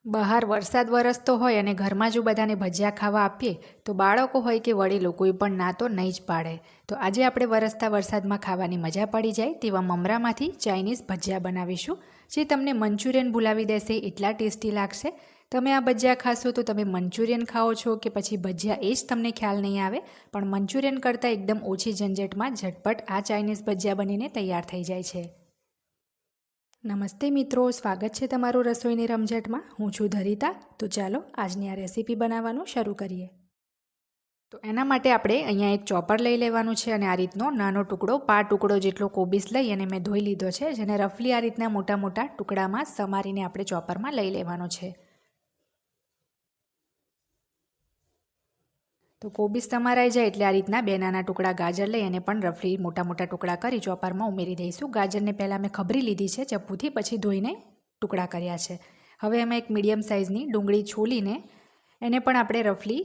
બહાર વરસાદ વરસતો હોય અને ઘરમાં જો બધાને ભજીયા ખાવા આપીએ તો બાળકો હોય કે વડીલો કોઈ પણ ના તો નહીં જ પાડે. તો આજે આપણે વરસતા વરસાદમાં ખાવાની મજા પડી જાય તેવા મમરામાંથી ચાઇનીઝ ભજીયા બનાવીશું, જે તમને મંચુરિયન ભૂલાવી દેશે એટલા ટેસ્ટી લાગશે. તમે આ ભજીયા ખાશો તો તમે મંચુરિયન ખાઓ છો કે પછી ભજીયા એ જ તમને ખ્યાલ નહીં આવે, પણ મંચુરિયન કરતાં એકદમ ઓછી ઝંઝટમાં ઝટપટ આ ચાઇનીઝ ભજીયા બનીને તૈયાર થઈ જાય છે. નમસ્તે મિત્રો, સ્વાગત છે તમારું રસોઈની રમઝટમાં. હું છું ધરિતા. તો ચાલો આજની આ રેસીપી બનાવવાનું શરૂ કરીએ. તો એના માટે આપણે અહીંયા એક ચોપર લઈ લેવાનું છે અને આ રીતનો નાનો ટુકડો, પા ટુકડો જેટલો કોબીસ લઈ અને મેં ધોઈ લીધો છે, જેને રફલી આ રીતના મોટા મોટા ટુકડામાં સમારીને આપણે ચોપરમાં લઈ લેવાનો છે. તો કોબીસ સમારાઈ જાય એટલે આ રીતના બે નાના ટુકડા ગાજર લઈ અને પણ રફલી મોટા મોટા ટુકડા કરી ચોપરમાં ઉમેરી દઈશું. ગાજરને પહેલાં મેં ખબરી લીધી છે ચપ્પુથી, પછી ધોઈને ટુકડા કર્યા છે. હવે એમાં એક મીડિયમ સાઇઝની ડુંગળી છોલીને એને પણ આપણે રફલી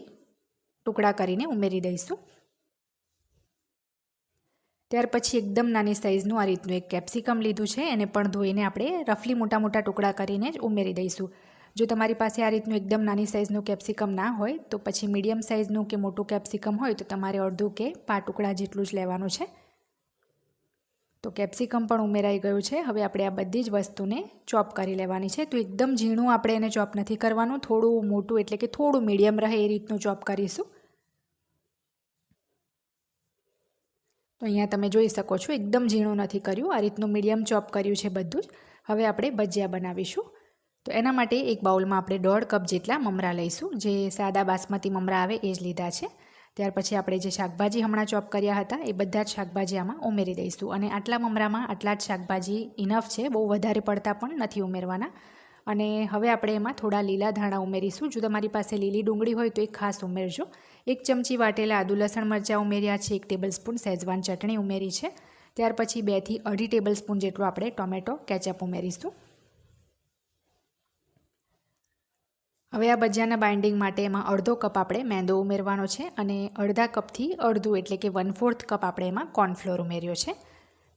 ટુકડા કરીને ઉમેરી દઈશું. ત્યાર પછી એકદમ નાની સાઇઝનું આ રીતનું એક કેપ્સિકમ લીધું છે, એને પણ ધોઈને આપણે રફલી મોટા મોટા ટુકડા કરીને જ ઉમેરી દઈશું. જો તમારી પાસે આ રીતનું એકદમ નાની સાઇઝનું કેપ્સિકમ ના હોય તો પછી મીડિયમ સાઇઝનું કે મોટું કેપ્સિકમ હોય તો તમારે અડધું કે પા ટુકડા જેટલું જ લેવાનું છે. તો કેપ્સિકમ પણ ઉમેરાઈ ગયું છે. હવે આપણે આ બધી જ વસ્તુને ચોપ કરી લેવાની છે. તો એકદમ ઝીણું આપણે એને ચોપ નથી કરવાનું, થોડું મોટું એટલે કે થોડું મીડિયમ રહે એ રીતનું ચોપ કરીશું. તો અહીંયા તમે જોઈ શકો છો એકદમ ઝીણું નથી કર્યું, આ રીતનું મીડિયમ ચોપ કર્યું છે બધું જ. હવે આપણે ભજીયા બનાવીશું. તો એના માટે એક બાઉલમાં આપણે 1.5 કપ જેટલા મમરા લઈશું, જે સાદા બાસમતી મમરા આવે એ જ લીધા છે. ત્યાર પછી આપણે જે શાકભાજી હમણાં ચોપ કર્યા હતા એ બધા જ શાકભાજી આમાં ઉમેરી દઈશું. અને આટલા મમરામાં આટલા જ શાકભાજી ઇનફ છે, બહુ વધારે પડતા પણ નથી ઉમેરવાના. અને હવે આપણે એમાં થોડા લીલા ધાણા ઉમેરીશું. જો તમારી પાસે લીલી ડુંગળી હોય તો એ ખાસ ઉમેરજો. 1 ચમચી વાટેલા આદુ લસણ મરચાં ઉમેર્યા છે. 1 ટેબલસ્પૂન શેઝવાન ચટણી ઉમેરી છે. ત્યાર પછી 2 થી 2.5 ટેબલસ્પૂન જેટલું આપણે ટોમેટો કેચઅપ ઉમેરીશું. હવે આ ભજીયાના બાઇન્ડિંગ માટે એમાં અડધો કપ આપણે મેંદો ઉમેરવાનો છે અને અડધા કપથી અડધું એટલે કે 1/4 કપ આપણે એમાં કોર્નફ્લોર ઉમેર્યો છે.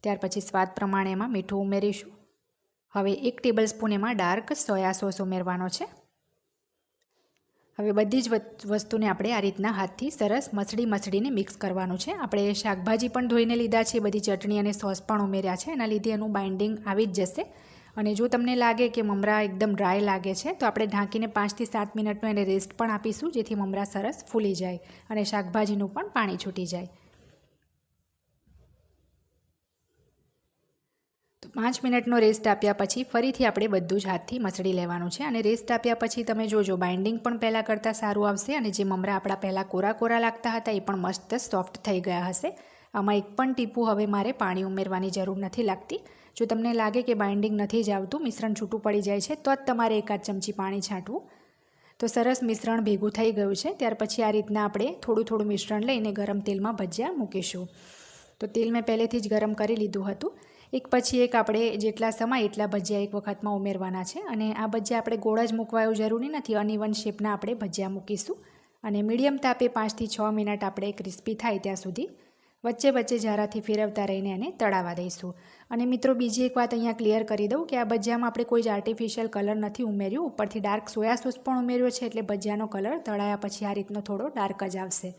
ત્યાર પછી સ્વાદ પ્રમાણે એમાં મીઠું ઉમેરીશું. હવે 1 ટેબલસ્પૂન એમાં ડાર્ક સોયા સોસ ઉમેરવાનો છે. હવે બધી જ વસ્તુને આપણે આ રીતના હાથથી સરસ મસળીને મિક્સ કરવાનું છે. આપણે શાકભાજી પણ ધોઈને લીધા છે, બધી ચટણી અને સોસ પણ ઉમેર્યા છે, એના લીધે એનું બાઇન્ડિંગ આવી જ જશે. અને જો તમને લાગે કે મમરા એકદમ ડ્રાય લાગે છે તો આપણે ઢાંકીને 5 થી 7 મિનિટનો એને રેસ્ટ પણ આપીશું, જેથી મમરા સરસ ફૂલી જાય અને શાકભાજીનું પણ પાણી છૂટી જાય. તો 5 મિનિટનો રેસ્ટ આપ્યા પછી ફરીથી આપણે બધું જ હાથથી મસળી લેવાનું છે. અને રેસ્ટ આપ્યા પછી તમે જોજો બાઇન્ડિંગ પણ પહેલાં કરતાં સારું આવશે અને જે મમરા આપણા પહેલાં કોરા કોરા લાગતા હતા એ પણ મસ્ત સોફ્ટ થઈ ગયા હશે. આમાં એક પણ ટીપું હવે મારે પાણી ઉમેરવાની જરૂર નથી લાગતી. જો તમને લાગે કે બાઇન્ડિંગ નથી જ આવતું, મિશ્રણ છૂટું પડી જાય છે, તો જ તમારે 1 ચમચી પાણી છાંટવું. તો સરસ મિશ્રણ ભેગું થઈ ગયું છે. ત્યાર પછી આ રીતના આપણે થોડું થોડું મિશ્રણ લઈને ગરમ તેલમાં ભજીયા મૂકીશું. તો તેલ મેં પહેલેથી જ ગરમ કરી લીધું હતું. એક પછી એક આપણે જેટલા સમાય એટલા ભજીયા એક વખતમાં ઉમેરવાના છે. અને આ ભજીયા આપણે ગોળ જ મૂકવા એવું જરૂરી નથી, અનઇવન શેપના આપણે ભજીયા મૂકીશું. અને મીડિયમ તાપે 5 થી 6 મિનિટ આપણે ક્રિસ્પી થાય ત્યાં સુધી વચ્ચે વચ્ચે જરાથી ફેરવતા રહીને એને તળાવા દઈશું. અને મિત્રો બીજી એક વાત અહીંયા ક્લિયર કરી દઉં કે આ ભજીયામાં આપણે કોઈ જ આર્ટિફિશિયલ કલર નથી ઉમેર્યું. ઉપરથી ડાર્ક સોયા સોસ પણ ઉમેર્યો છે, એટલે ભજીયાનો કલર તળાયા પછી આ રીતનો થોડો ડાર્ક જ આવશે.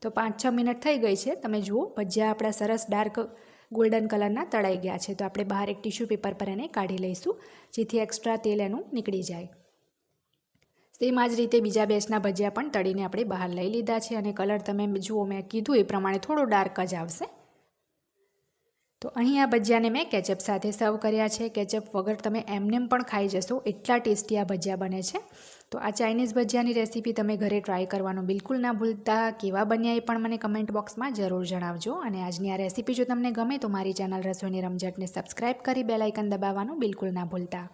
તો 5-6 મિનિટ થઈ ગઈ છે. તમે જુઓ ભજીયા આપણા સરસ ડાર્ક ગોલ્ડન કલરના તળાઈ ગયા છે. તો આપણે બહાર એક ટીશ્યુ પેપર પર એને કાઢી લઈશું, જેથી એક્સ્ટ્રા તેલ એનું નીકળી જાય. સેમ આ જ રીતે બીજા બેચના ભજીયા પણ તળીને આપણે બહાર લઈ લીધા છે. અને કલર તમે જુઓ મેં કીધું એ પ્રમાણે થોડો ડાર્ક જ આવશે. તો અહીં આ ભજીયાને મેં કેચઅપ સાથે સર્વ કર્યા છે. કેચઅપ વગર તમે એમનેમ પણ ખાઈ જશો, એટલા ટેસ્ટી આ ભજીયા બને છે. તો આ ચાઇનીઝ ભજીયાની રેસીપી તમે ઘરે ટ્રાય કરવાનું બિલકુલ ના ભૂલતા. કેવા બન્યા એ પણ મને કમેન્ટ બોક્સમાં જરૂર જણાવજો. અને આજની આ રેસીપી જો તમને ગમે તો મારી ચેનલ રસોઈની રમઝટને સબસ્ક્રાઈબ કરી બેલ આઇકન દબાવવાનું બિલકુલ ના ભૂલતા.